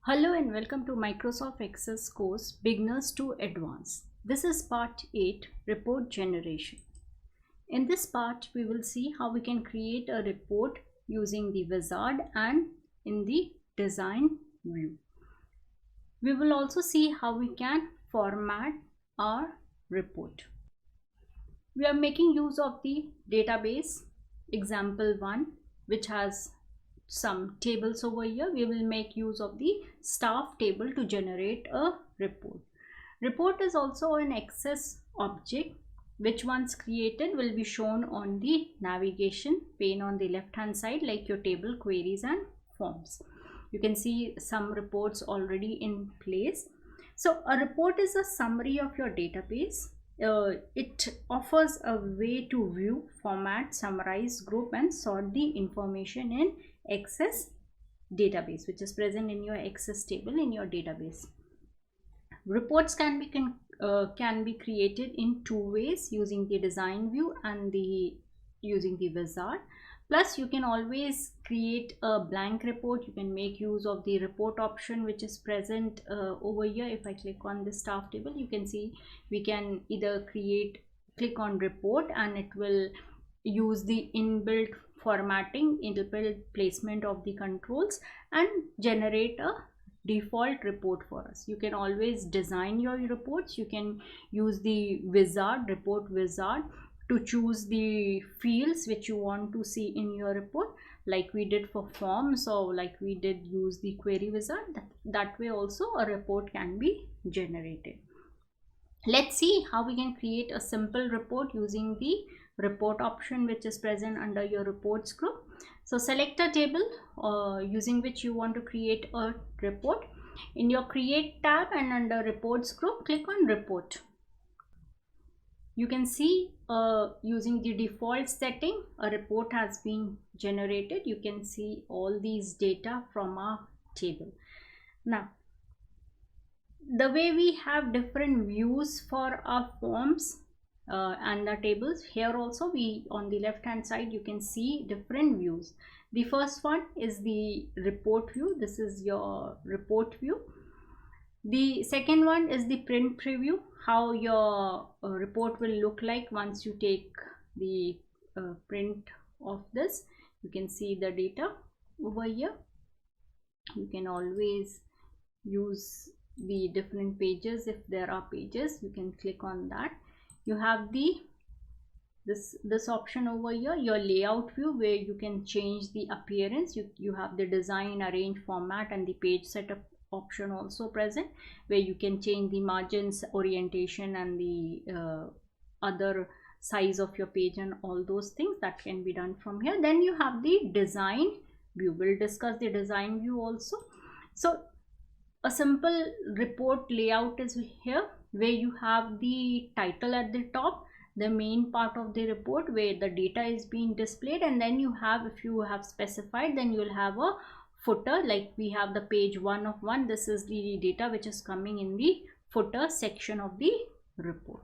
Hello and welcome to Microsoft Access course Beginners to Advanced. This is part 8, report generation. In this part we will see how we can create a report using the wizard and in the design view. We will also see how we can format our report. We are making use of the database example 1, which has some tables over here. We will make use of the staff table to generate a report. Report is also an access object which once created will be shown on the navigation pane on the left hand side, like your table, queries and forms. You can see some reports already in place. So a report is a summary of your database. It offers a way to view, format, summarize, group and sort the information in Access database, which is present in your Access table in your database. Reports can be created in two ways, using the design view and using the wizard. Plus you can always create a blank report. You can make use of the report option which is present over here. If I click on the staff table, you can see we can either click on report and it will use the inbuilt formatting, inbuilt placement of the controls and generate a default report for us. You can always design your reports. You can use the wizard, report wizard, to choose the fields which you want to see in your report, like we did for forms, or like we did use the query wizard. That way also a report can be generated. Let's see how we can create a simple report using the report option which is present under your reports group. So select a table using which you want to create a report. In your create tab and under reports group, click on report. You can see using the default setting, a report has been generated. You can see all these data from our table. Now, the way we have different views for our forms and the tables, here also we on the left hand side you can see different views. The first one is the report view. This is your report view. The second one is the print preview, how your report will look like once you take the print of this. You can see the data over here. You can always use the different pages. If there are pages, you can click on that. You have this option over here, your layout view, where you can change the appearance. You have the design, arrange, format and the page setup option also present, where you can change the margins, orientation and the other size of your page and all those things that can be done from here. Then you have the design view. We'll discuss the design view also. So a simple report layout is here, where you have the title at the top, the main part of the report where the data is being displayed, and then you have, if you have specified, then you will have a footer, like we have the page 1 of 1. This is the data which is coming in the footer section of the report.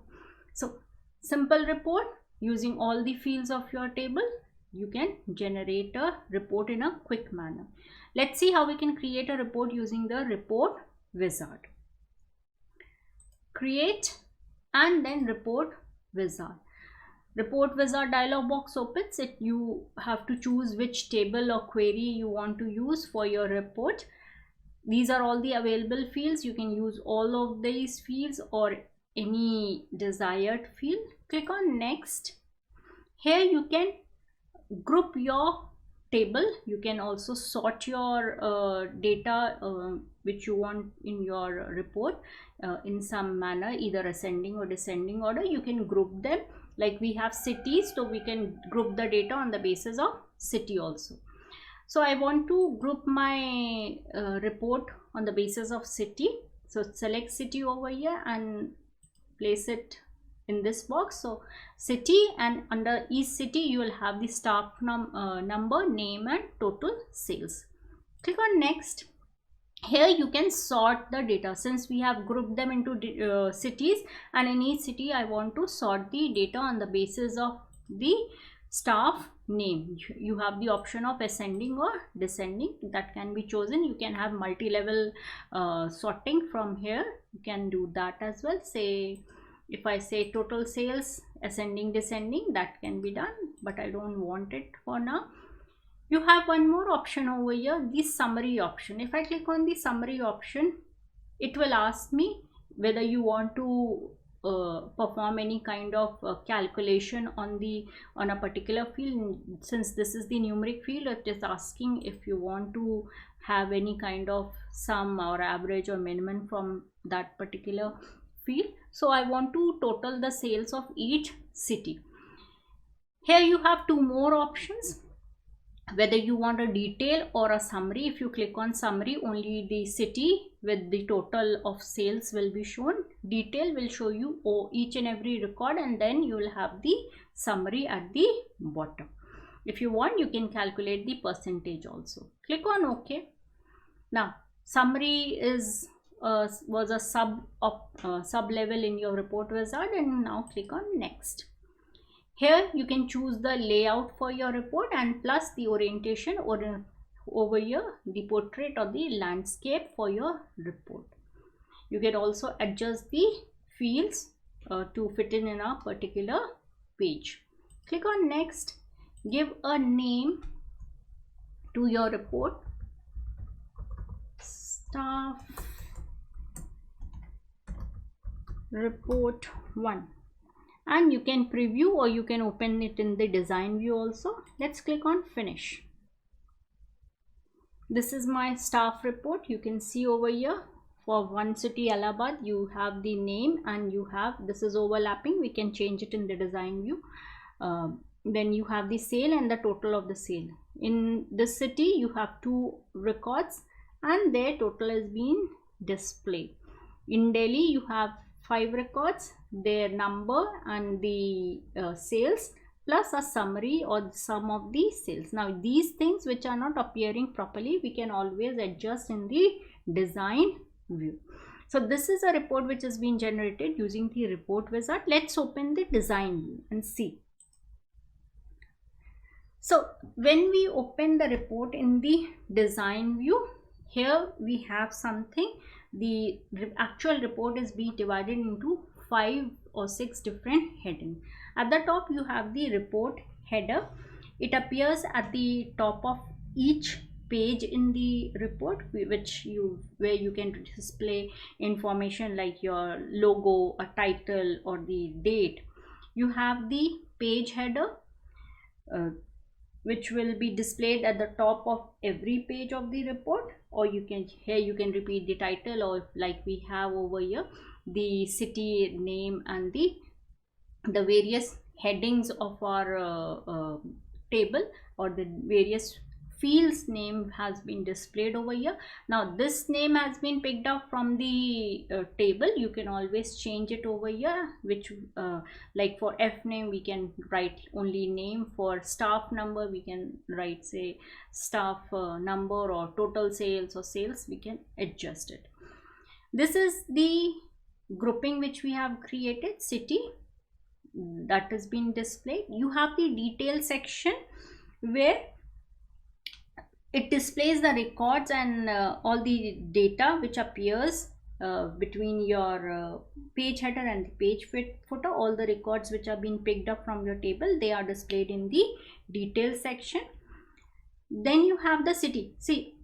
So simple report using all the fields of your table, you can generate a report in a quick manner. Let's see how we can create a report using the report wizard. Create and then report wizard. Report wizard dialog box opens. You have to choose which table or query you want to use for your report. These are all the available fields. You can use all of these fields or any desired field. Click on next. Here you can group your table. You can also sort your data which you want in your report in some manner, either ascending or descending order. You can group them, like we have cities, so we can group the data on the basis of city also. So I want to group my report on the basis of city. So select city over here and place it in this box. So city, and under each city you will have the staff number, name and total sales. Click on next. Here you can sort the data, since we have grouped them into cities, and in each city I want to sort the data on the basis of the staff name. You have the option of ascending or descending, that can be chosen. You can have multi-level sorting from here. You can do that as well. Say if I say total sales, ascending descending, that can be done, but I don't want it for now. You have one more option over here, the summary option. If I click on the summary option, it will ask me whether you want to perform any kind of calculation on a particular field. Since this is the numeric field, it is asking if you want to have any kind of sum or average or minimum from that particular field. So I want to total the sales of each city. Here you have two more options, whether you want a detail or a summary. If you click on summary, only the city with the total of sales will be shown. Detail will show you each and every record, and then you will have the summary at the bottom. If you want, you can calculate the percentage also. Click on OK. Now summary was a sub level in your report wizard, and now click on next. Here you can choose the layout for your report and plus the orientation, or over here the portrait or the landscape for your report. You can also adjust the fields to fit in a particular page. Click on next. Give a name to your report. Staff report 1. And you can preview or you can open it in the design view also. Let's click on finish. This is my staff report. You can see over here for one city, Allahabad, you have the name and you have, this is overlapping, we can change it in the design view. Then you have the sale and the total of the sale. In this city you have 2 records and their total is being displayed. In Delhi you have 5 records, their number and the sales, plus a summary or the sum of the sales. Now these things which are not appearing properly, we can always adjust in the design view. So this is a report which has been generated using the report wizard. Let's open the design view and see. So when we open the report in the design view, here we have something. The actual report is being divided into 5 or 6 different headings. At the top you have the report header. It appears at the top of each page in the report, where you can display information like your logo, a title or the date. You have the page header which will be displayed at the top of every page of the report, or you can repeat the title, or like we have over here the city name and the various headings of our table, or the various fields name has been displayed over here. Now this name has been picked up from the table. You can always change it over here, which like for F name we can write only name. For staff number we can write say staff number, or total sales or sales, we can adjust it. This is the grouping which we have created, city, that has been displayed. You have the detail section where it displays the records and all the data which appears between your page header and the page footer. All the records which are being picked up from your table, they are displayed in the detail section. Then you have the city. See,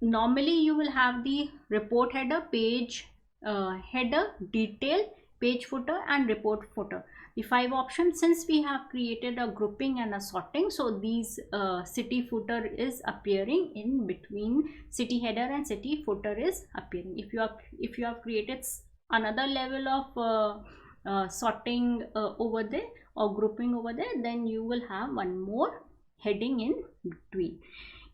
normally you will have the report header, page header, detail, page footer and report footer. The 5 options. Since we have created a grouping and a sorting, so these city footer is appearing in between. City header and city footer is appearing. If you have created another level of sorting over there or grouping over there, then you will have one more heading in between.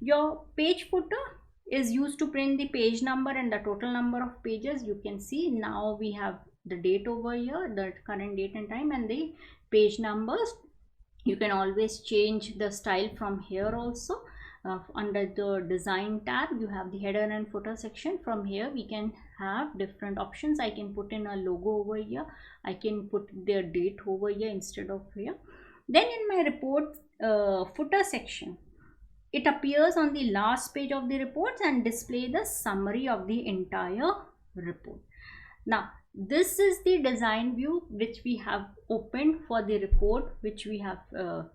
Your page footer is used to print the page number and the total number of pages. You can see now we have the date over here, the current date and time, and the page numbers. You can always change the style from here also. Under the design tab you have the header and footer section. From here we can have different options. I can put in a logo over here, I can put their date over here instead of here. Then in my report footer section, it appears on the last page of the reports and display the summary of the entire report. Now this is the design view which we have opened for the report which we have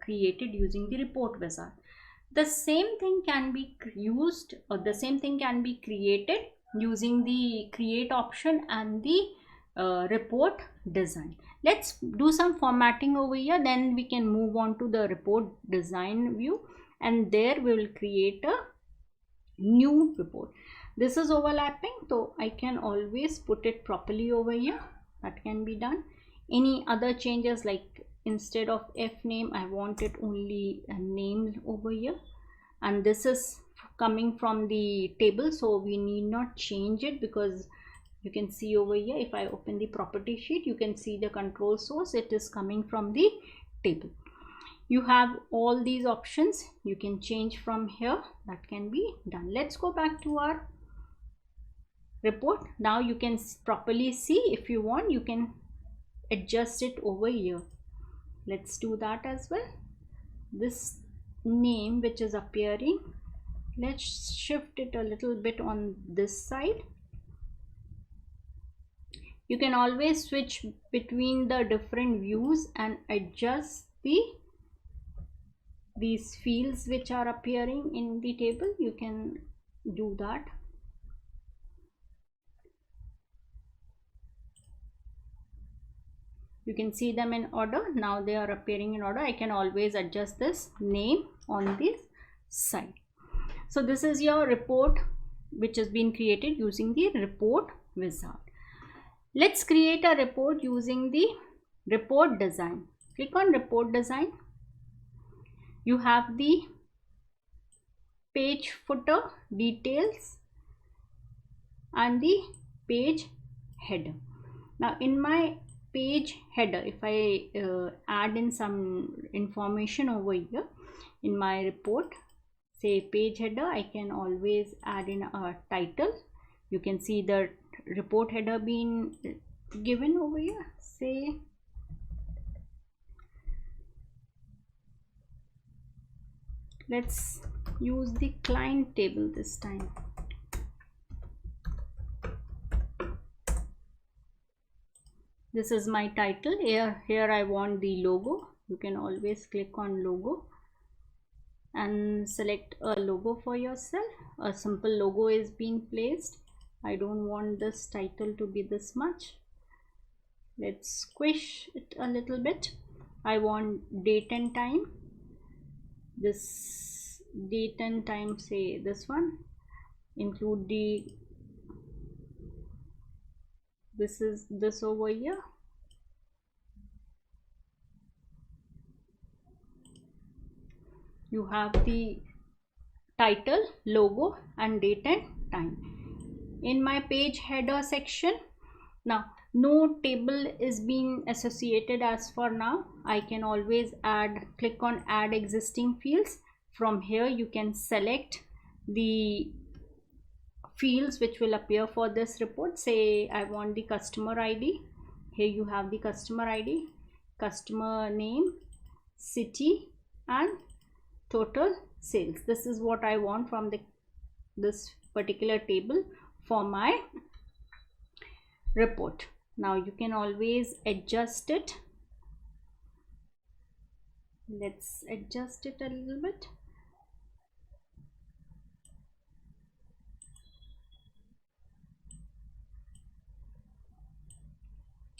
created using the report wizard. The same thing can be used, or the same thing can be created using the create option and the report design. Let's do some formatting over here, then we can move on to the report design view, and there we will create a new report. This is overlapping, so I can always put it properly over here. That can be done. Any other changes, like instead of F name, I want it only a name over here, and this is coming from the table, so we need not change it, because you can see over here, if I open the property sheet, you can see the control source, it is coming from the table. You have all these options, you can change from here. That can be done. Let's go back to our report. Now you can properly see. If you want, you can adjust it over here. Let's do that as well. This name which is appearing, let's shift it a little bit on this side. You can always switch between the different views and adjust these fields which are appearing in the table. You can do that. You can see them in order. Now they are appearing in order. I can always adjust this name on this side. So this is your report which has been created using the report wizard. Let's create a report using the report design. Click on report design. You have the page footer, details, and the page header. Now in my page header, if I add in some information over here in my report, say page header, I can always add in a title. You can see the report header being given over here. Say let's use the client table this time. This is my title. Here I want the logo. You can always click on logo and select a logo for yourself. A simple logo is being placed. I don't want this title to be this much. Let's squish it a little bit. I want date and time. This date and time, say this one. Include the this is this over here. You have the title, logo, and date and time. In my page header section, now no table is being associated as for now. I can always click on add existing fields. From here you can select the fields which will appear for this report. Say I want the customer ID. Here you have the customer ID, customer name, city, and total sales. This is what I want from this particular table for my report. Now you can always adjust it. Let's adjust it a little bit.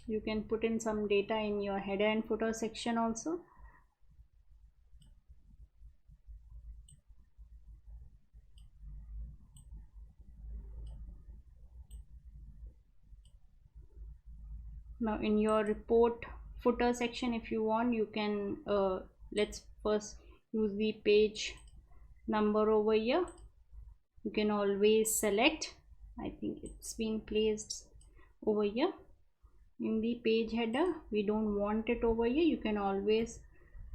You can put in some data in your header and footer section also. Now in your report footer section, if you want, you can let's first use the page number over here. You can always select, I think it's been placed over here in the page header. We don't want it over here. You can always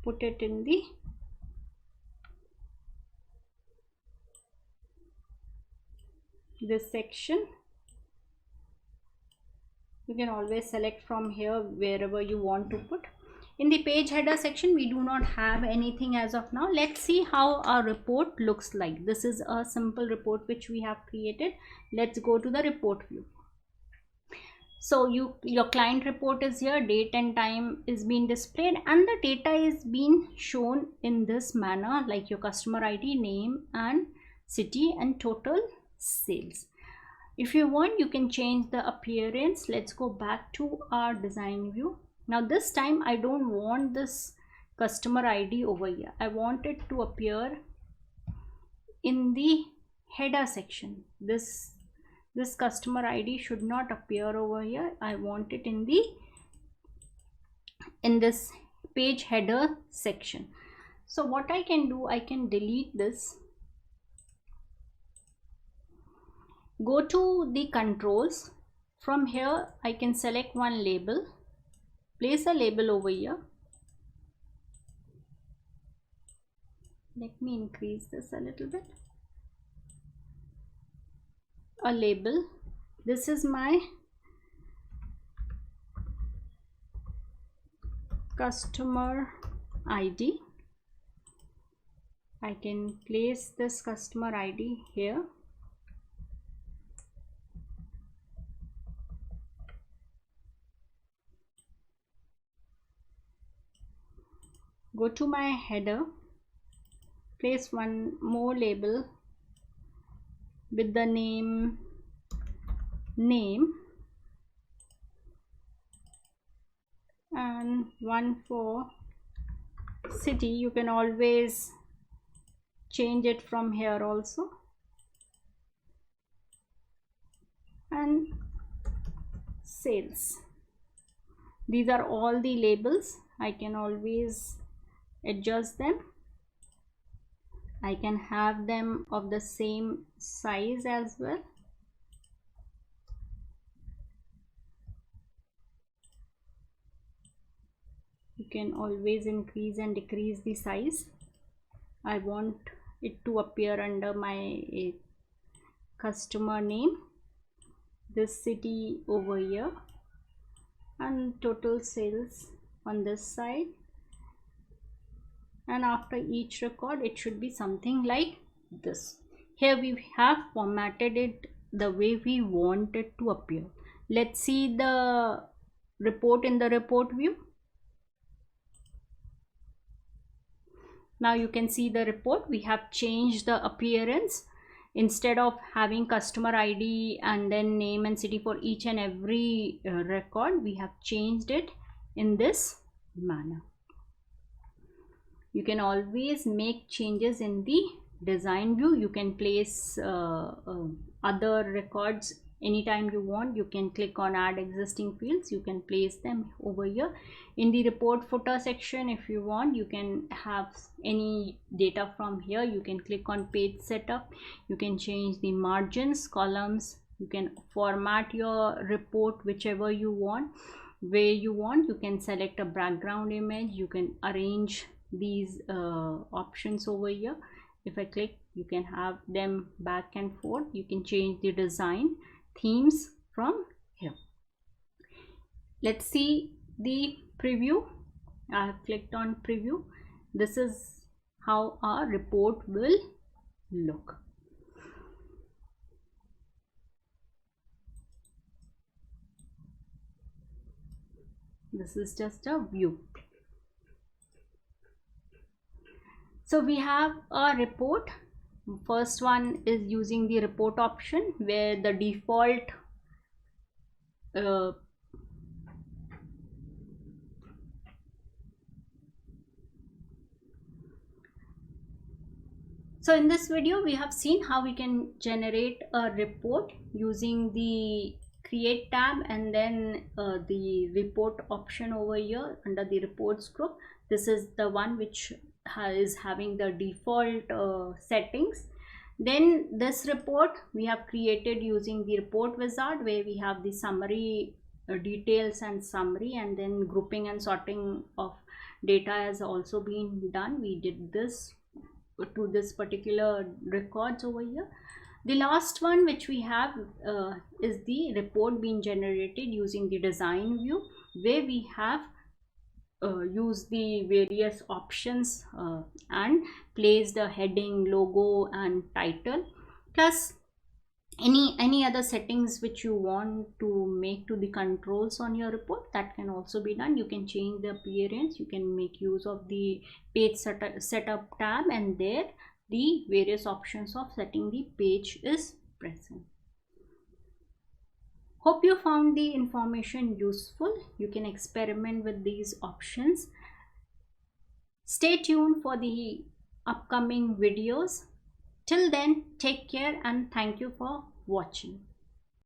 put it in this section. You can always select from here wherever you want to put. In the page header section, we do not have anything as of now. Let's see how our report looks like. This is a simple report which we have created. Let's go to the report view. So your client report is here, date and time is being displayed, and the data is being shown in this manner, like your customer ID, name and city, and total sales. If you want, you can change the appearance. Let's go back to our design view. Now this time I don't want this customer ID over here. I want it to appear in the header section. This customer ID should not appear over here. I want it in this page header section. So what I can do, I can delete this. Go to the controls. From here I can select one label, place a label over here. Let me increase this a little bit. A label. This is my customer ID. I can place this customer ID here. Go to my header, place one more label with the name and one for city. You can always change it from here also, and sales. These are all the labels. I can always adjust them. I can have them of the same size as well. You can always increase and decrease the size. I want it to appear under my customer name, this city over here, and total sales on this side. And after each record, it should be something like this. Here we have formatted it the way we want it to appear. Let's see the report in the report view. Now you can see the report. We have changed the appearance. Instead of having customer ID and then name and city for each and every record, we have changed it in this manner. You can always make changes in the design view. You can place other records anytime you want. You can click on add existing fields. You can place them over here. In the report footer section, if you want, you can have any data from here. You can click on page setup. You can change the margins, columns. You can format your report whichever you want, where you want. You can select a background image. You can arrange these options over here. If I click, you can have them back and forth. You can change the design themes from here. Let's see the preview. I have clicked on preview. This is how our report will look. This is just a view. So we have a report. First one is using the report option, where the default so in this video we have seen how we can generate a report using the create tab and then the report option over here under the reports group. This is the one which is having the default settings. Then this report we have created using the report wizard, where we have the summary, details and summary, and then grouping and sorting of data has also been done. We did this to this particular records over here. The last one which we have is the report being generated using the design view, where we have use the various options and place the heading, logo and title, plus any other settings which you want to make to the controls on your report. That can also be done. You can change the appearance, you can make use of the page setup tab, and there the various options of setting the page is present. Hope you found the information useful. You can experiment with these options. Stay tuned for the upcoming videos. Till then, take care and thank you for watching.